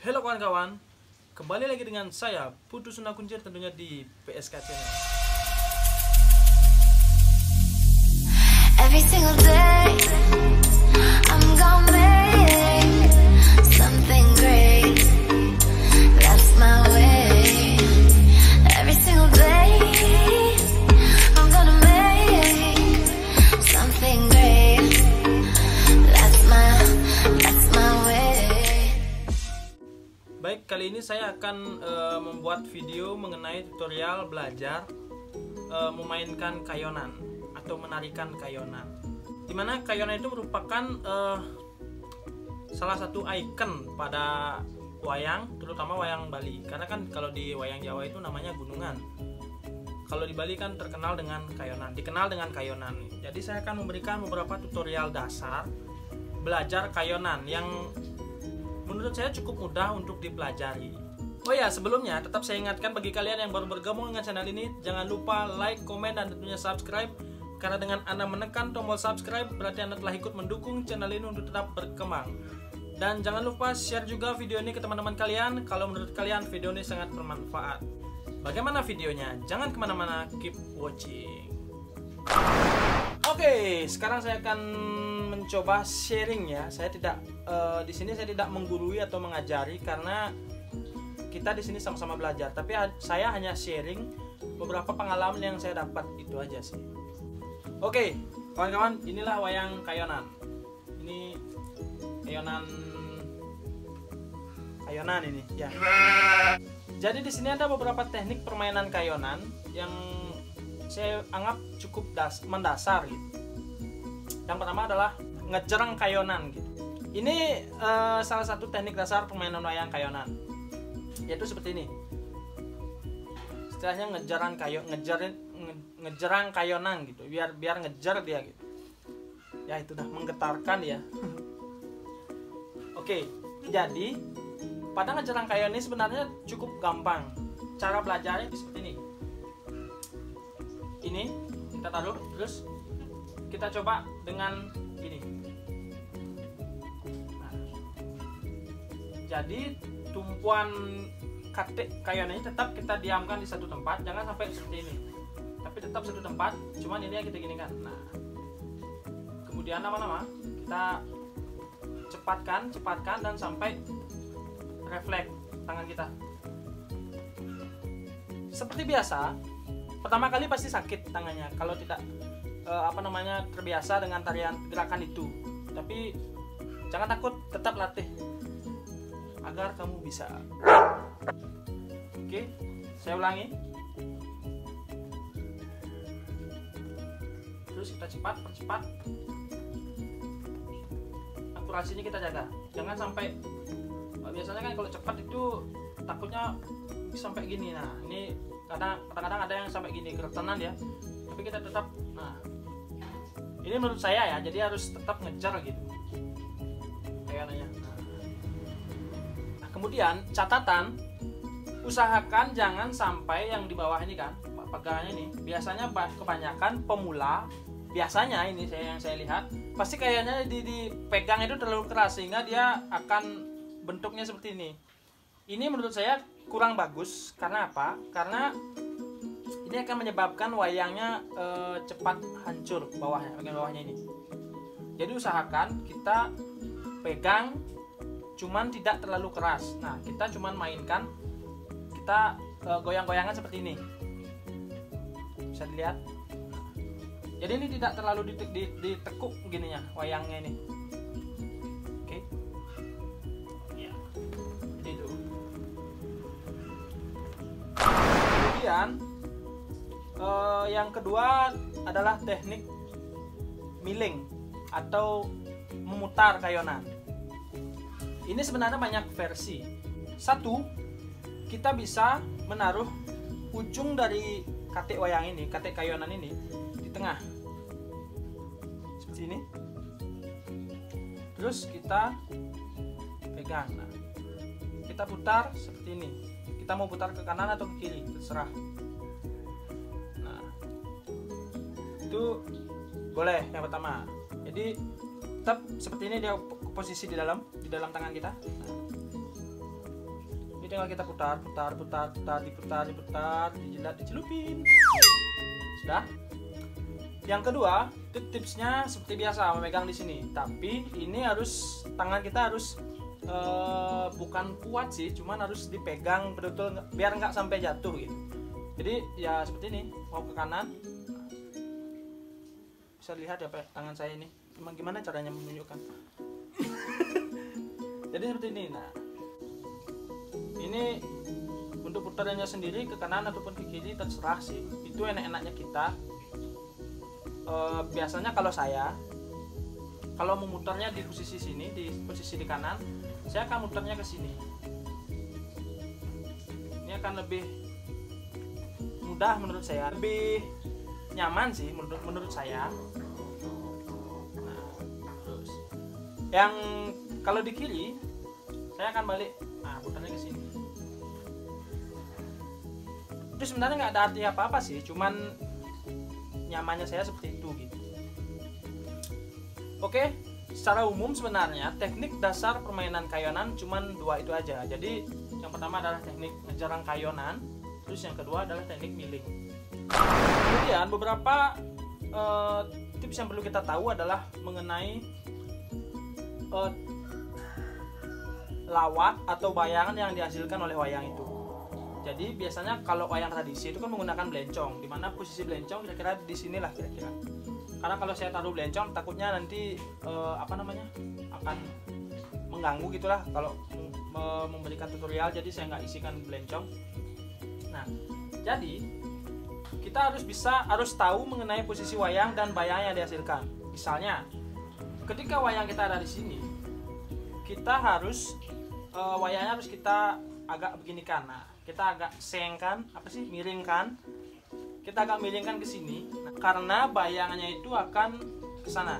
Halo kawan-kawan, kembali lagi dengan saya Putu Sunda Kuncir tentunya di PSK Channel. Every single day I'm gonna make something great. That's my way. Every single day I'm gonna make something great. That's my way. Baik, kali ini saya akan membuat video mengenai tutorial belajar memainkan kayonan atau menarikan kayonan. Dimana kayonan itu merupakan salah satu ikon pada wayang, terutama wayang Bali. Karena kan kalau di wayang Jawa itu namanya gunungan. Kalau di Bali kan terkenal dengan kayonan, dikenal dengan kayonan. Jadi saya akan memberikan beberapa tutorial dasar belajar kayonan yang menurut saya cukup mudah untuk dipelajari. Oh ya, sebelumnya tetap saya ingatkan bagi kalian yang baru bergabung dengan channel ini, jangan lupa like, komen, dan tentunya subscribe. Karena dengan Anda menekan tombol subscribe, berarti Anda telah ikut mendukung channel ini untuk tetap berkembang. Dan jangan lupa share juga video ini ke teman-teman kalian kalau menurut kalian video ini sangat bermanfaat. Bagaimana videonya? Jangan kemana-mana, keep watching. Oke, sekarang saya akan mencoba sharing ya. Saya tidak di sini saya tidak menggurui atau mengajari karena kita di sini sama-sama belajar. Tapi saya hanya sharing beberapa pengalaman yang saya dapat, itu aja sih. Oke, kawan-kawan, inilah wayang kayonan. Ini kayonan ini ya. Jadi di sini ada beberapa teknik permainan kayonan yang saya anggap cukup mendasar gitu. Yang pertama adalah ngejerang kayonan gitu. Ini salah satu teknik dasar permainan wayang kayonan, yaitu seperti ini. Istilahnya ngejerang kayonan gitu, biar ngejar dia gitu. Ya itu dah menggetarkan ya. Oke, jadi pada ngejerang kayonan ini sebenarnya cukup gampang. Cara belajarnya seperti ini. Ini kita taruh, terus kita coba dengan ini. Nah, jadi tumpuan kayonan ini tetap kita diamkan di satu tempat, jangan sampai seperti ini. Tapi tetap satu tempat, cuman ini yang kita ginikan. Nah, kemudian lama-lama kita cepatkan dan sampai refleks tangan kita. Seperti biasa, pertama kali pasti sakit tangannya kalau tidak terbiasa dengan tarian gerakan itu. Tapi jangan takut, tetap latih agar kamu bisa. Oke, saya ulangi. Terus kita percepat. Akurasinya kita jaga. Jangan sampai, biasanya kan kalau cepat itu takutnya sampai gini. Nah, ini kadang-kadang ada yang sampai gini, geretanan ya. Tapi kita tetap, nah, ini menurut saya ya, jadi harus tetap ngejar gitu kayaknya. Nah, kemudian catatan, usahakan jangan sampai yang di bawah ini kan, pegangannya ini. Biasanya kebanyakan pemula, biasanya ini yang saya lihat, pasti kayaknya dipegang itu terlalu keras sehingga dia akan bentuknya seperti ini. Ini menurut saya kurang bagus. Karena apa? Karena ini akan menyebabkan wayangnya cepat hancur bagian bawahnya ini. Jadi usahakan kita pegang cuman tidak terlalu keras. Nah, kita cuman mainkan, kita goyang-goyangan seperti ini. Bisa dilihat. Jadi ini tidak terlalu ditekuk gininya wayangnya ini. Oke. Ya. Jadi itu. Kemudian yang kedua adalah teknik milling atau memutar kayonan. Ini sebenarnya banyak versi. Satu, kita bisa menaruh ujung dari katik wayang ini, katik kayonan ini di tengah. Seperti ini. Terus kita pegang. Nah, kita putar seperti ini. Kita mau putar ke kanan atau ke kiri, terserah. Itu boleh yang pertama. Jadi tetap seperti ini dia posisi di dalam tangan kita. Nah, tinggal kita putar, diputar, dijilat, dicelupin. Sudah. Yang kedua, tipsnya seperti biasa memegang di sini. Tapi ini harus tangan kita harus bukan kuat sih, cuman harus dipegang betul biar nggak sampai jatuh gitu. Jadi ya seperti ini, mau ke kanan. Bisa lihat ya tangan saya ini. Gimana caranya menunjukkan? Jadi seperti ini. Nah, ini untuk putarannya sendiri ke kanan ataupun ke kiri terserah sih. Itu enak-enaknya kita. Biasanya kalau saya memutarnya di posisi sini, di posisi di kanan, saya akan mutarnya ke sini. Ini akan lebih mudah menurut saya, lebih nyaman sih menurut saya. Nah, terus yang kalau di kiri saya akan balik, nah putarnya ke sini. Itu sebenarnya nggak ada arti apa-apa sih, cuman nyamannya saya seperti itu gitu. Oke, secara umum sebenarnya teknik dasar permainan kayonan cuman 2 itu aja. Jadi yang pertama adalah teknik ngejarang kayonan, terus yang kedua adalah teknik miling. Kemudian beberapa tips yang perlu kita tahu adalah mengenai lawat atau bayangan yang dihasilkan oleh wayang itu. Jadi biasanya kalau wayang tradisi itu kan menggunakan belencong, dimana posisi belencong kira-kira di sinilah kira-kira. Karena kalau saya taruh belencong takutnya nanti akan mengganggu gitulah kalau memberikan tutorial, jadi saya nggak isikan belencong. Nah, jadi kita harus tahu mengenai posisi wayang dan bayang yang dihasilkan. Misalnya, ketika wayang kita ada di sini, kita harus wayangnya harus kita agak beginikan. Nah, kita agak miringkan. Kita agak miringkan ke sini, karena bayangannya itu akan ke sana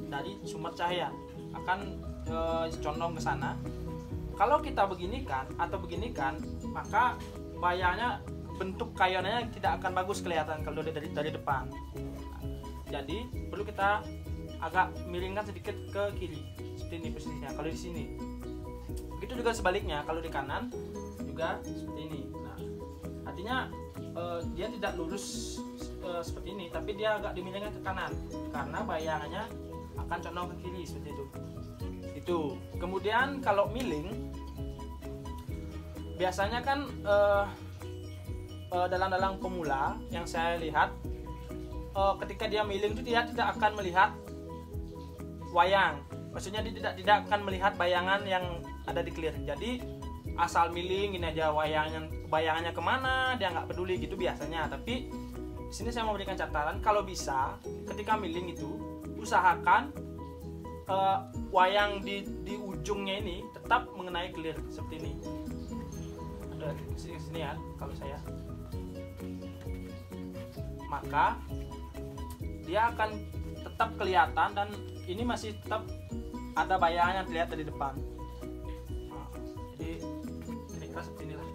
dari sumber cahaya, akan condong ke sana. Kalau kita beginikan, maka bayangnya, bentuk kayonannya tidak akan bagus kelihatan kalau dari depan. Jadi perlu kita agak miringkan sedikit ke kiri, seperti ini posisinya. Kalau di sini, begitu juga sebaliknya. Kalau di kanan juga seperti ini. Nah, artinya dia tidak lurus seperti ini, tapi dia agak dimiringkan ke kanan karena bayangannya akan condong ke kiri seperti itu. Kemudian kalau miling, biasanya kan dalang-dalang pemula yang saya lihat, ketika dia miling itu dia tidak akan melihat wayang. Maksudnya dia tidak akan melihat bayangan yang ada di clear. Jadi asal miling ini aja, bayangannya kemana dia nggak peduli gitu biasanya. Tapi di sini saya mau berikan catatan, kalau bisa ketika miling itu usahakan wayang di ujungnya ini tetap mengenai clear seperti ini. Ada sini ya kalau saya, maka dia akan tetap kelihatan dan ini masih tetap ada bayangan yang terlihat dari depan. Jadi kira-kira seperti inilah.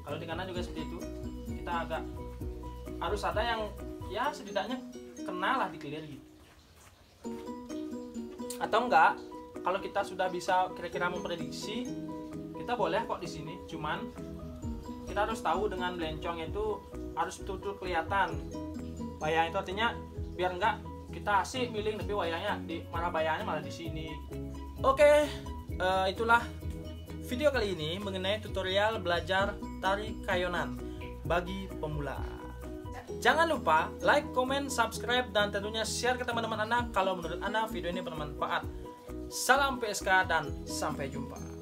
Kalau di kanan juga seperti itu, kita agak harus ada yang ya setidaknya kena lah di clear gitu. Atau enggak, kalau kita sudah bisa kira-kira memprediksi, kita boleh kok di sini. Cuman kita harus tahu dengan belencong itu harus betul-betul kelihatan bayang itu, artinya biar enggak kita asik miling tapi wayangnya bayangnya malah di sini. Oke, itulah video kali ini mengenai tutorial belajar tari kayonan bagi pemula. Jangan lupa like, comment, subscribe, dan tentunya share ke teman-teman Anda kalau menurut Anda video ini bermanfaat. Salam PSK dan sampai jumpa.